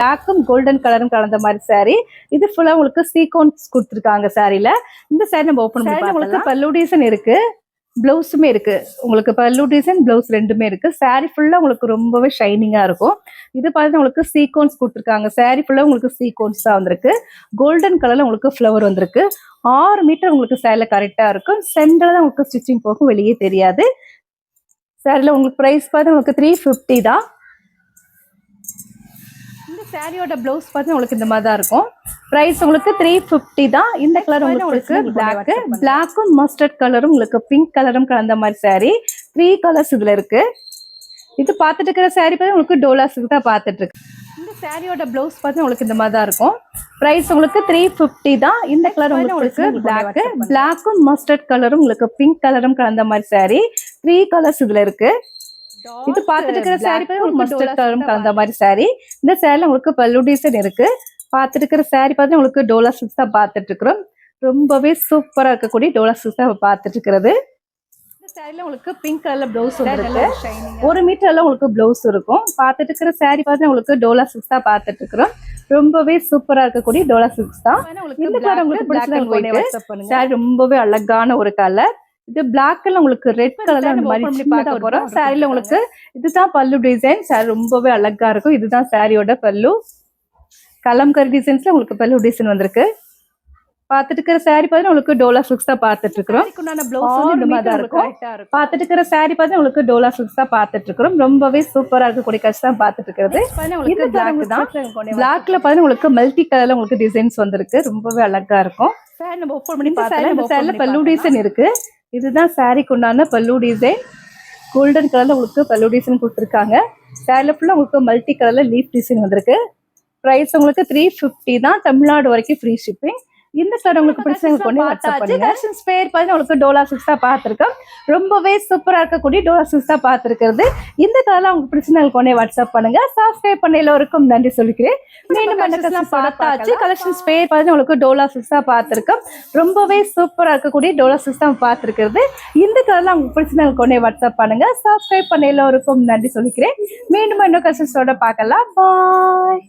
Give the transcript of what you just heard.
பிளாக்கும் golden கலரும் கலந்த மாதிரி சாரி. இது ஃபுல்லா உங்களுக்கு சீக்வன்ஸ் கொடுத்துருக்காங்க சாரில. இந்த சாரி நம்ம ஓபன் பண்ணி உங்களுக்கு பல்லு டிசைன் இருக்கு, பிளவுஸுமே இருக்கு. உங்களுக்கு பல்லு டிசைன் பிளவுஸ் ரெண்டுமே இருக்கு. சாரி ஃபுல்லா உங்களுக்கு ரொம்பவே ஷைனிங்கா இருக்கும். இது பார்த்தீங்கன்னா உங்களுக்கு சீக்வன்ஸ் கொடுத்துருக்காங்க. சாரி ஃபுல்லா உங்களுக்கு சீக்வன்ஸ் தான் வந்திருக்கு. கோல்டன் கலர்ல உங்களுக்கு ஃப்ளவர் வந்திருக்கு. 6 மீட்டர் உங்களுக்கு சாரில கரெக்டா இருக்கும். சென்டர்ல தான் உங்களுக்கு ஸ்டிச்சிங் போகும், வெளியே தெரியாது. சாரில உங்களுக்கு பிரைஸ் பார்த்து உங்களுக்கு 350 தான். இந்த சாரியோட பிளவுஸ் பார்த்து உங்களுக்கு இந்த மாதிரி தான் இருக்கும். பிரைஸ் உங்களுக்கு 350 தான். இந்த கலர் உங்களுக்கு பிளாக்கும் மஸ்டர்ட் கலரும் உங்களுக்கு பிங்க் கலரும் கலந்த மாதிரி சாரி. 3 கலர்ஸ் இதுல இருக்கு. இது பார்த்துட்டு இருக்கிற சாரி பார்த்து உங்களுக்கு டோலா சில்க் தான் பார்த்துட்டு இருக்கு. இந்த சாரியோட பிளவுஸ் பார்த்து உங்களுக்கு இந்த மாதிரி தான் இருக்கும். பிரைஸ் உங்களுக்கு 350 தான். இந்த கலர் உங்களுக்கு பிளாக்கும் மஸ்டர்ட் கலரும் உங்களுக்கு பிங்க் கலரும் கலந்த மாதிரி சாரி. 3 கலர்ஸ் இதுல இருக்கு. இது பார்த்துட்டு இருக்கிற சாரி பார்த்து மஸ்டர்ட் கலரும் கலந்த மாதிரி சாரி. இந்த சாரில உங்களுக்கு பல்லு டிசைன் இருக்கு. பார்த்துட்டு இருக்கிற சாரி பார்த்து உங்களுக்கு டோலா சில்க் தான் பார்த்துட்டு இருக்கிறோம். ரொம்பவே சூப்பரா இருக்கக்கூடிய டோலா சில்க் தான் பார்த்துட்டு இருக்கிறது. இந்த சாரில உங்களுக்கு பிங்க் கலர்ல பிளவுஸ் வந்துருக்கு. 1 மீட்டர்ல உங்களுக்கு பிளவுஸ் இருக்கும். பார்த்துட்டு இருக்கிற சாரி பார்த்து உங்களுக்கு டோலா சில்க் தான் பார்த்துட்டு இருக்கிறோம். ரொம்பவே சூப்பரா இருக்கக்கூடிய டோலா சில்க் தான். இந்த கலர் உங்களுக்கு பிடிச்சது. சாரி ரொம்பவே அழகான ஒரு கலர். இது பிளாக்ல உங்களுக்கு ரெட் கலர்ல அந்த மாதிரி பார்க்க போறோம். சாரில உங்களுக்கு இதுதான் பல்லு டிசைன். சாரி ரொம்பவே அழகா இருக்கும். இதுதான் சாரியோட பல்லு. கலம்கரி டிசைன்ஸ்ல உங்களுக்கு பல்லு டிசைன் வந்திருக்கு. பார்த்துட்டு இருக்கிற சாரி பார்த்து உங்களுக்கு டோலா சில்க்ஸ் தான் பார்த்துட்டு இருக்கிறோம். இந்த மாதிரி தான் இருக்கும். பார்த்துட்டு இருக்கிற சாரி பார்த்து உங்களுக்கு டோலா சில்க்ஸ் தான் பார்த்துட்டு இருக்கிறோம். ரொம்பவே சூப்பரா இருக்கக்கூடிய கட்சி தான் பார்த்துட்டு இருக்கிறது. இது பிளாக் தான். பிளாக்ல பார்த்து உங்களுக்கு மல்டி கலர்ல உங்களுக்கு டிசைன்ஸ் வந்திருக்கு. ரொம்பவே அழகா இருக்கும். நம்ம ஓபன் பண்ணி பார்த்தா இந்த சாரில பல்லு டிசைன் இருக்கு. இதுதான் சாரிக்கு உண்டான பல்லு டிசைன். கோல்டன் கலர்ல உங்களுக்கு பல்லு டிசைன் கொடுத்துருக்காங்க. சாரில ஃபுல்லா உங்களுக்கு மல்டி கலர்ல லீஃப் டிசைன் வந்திருக்கு. பிரைஸ் உங்களுக்கு 350 தான். தமிழ்நாடு வரைக்கும் ஃப்ரீ ஷிப்பிங். இந்த கலர் உங்களுக்கு பிடிச்ச கொண்டு வாட்ஸ்அப் பண்ணுங்க. கலெக்ஷன்ஸ் பேர் பார்த்து உங்களுக்கு டோலா சில்க்ஸ் தான் பார்த்துருக்கோம். ரொம்பவே சூப்பரா இருக்கக்கூடிய டோலா சில்க்ஸ் தான் பார்த்துருக்கிறது. இந்த கலர்ல உங்களுக்கு பிடிச்ச கொண்டே வாட்ஸ்அப் பண்ணுங்க. சப்ஸ்கிரைப் பண்ண எல்லோருக்கும் நன்றி சொல்லிக்கிறேன். மீண்டும் பார்த்தாச்சு. கலெக்ஷன்ஸ் பேர் பார்த்து உங்களுக்கு டோலா சில்க்ஸ் தான் பார்த்துருக்கோம். ரொம்பவே சூப்பரா இருக்கக்கூடிய டோலா சில்க்ஸ் தான் பார்த்துருக்கிறது. இந்த கலர்ல உங்களுக்கு பிடிச்ச கொண்டே வாட்ஸ்அப் பண்ணுங்க. சப்ஸ்கிரைப் பண்ண எல்லோருக்கும் நன்றி சொல்லிக்கிறேன். மீண்டும் இன்னொரு கலெக்ஷன்ஸோட பார்க்கலாம். பாய்.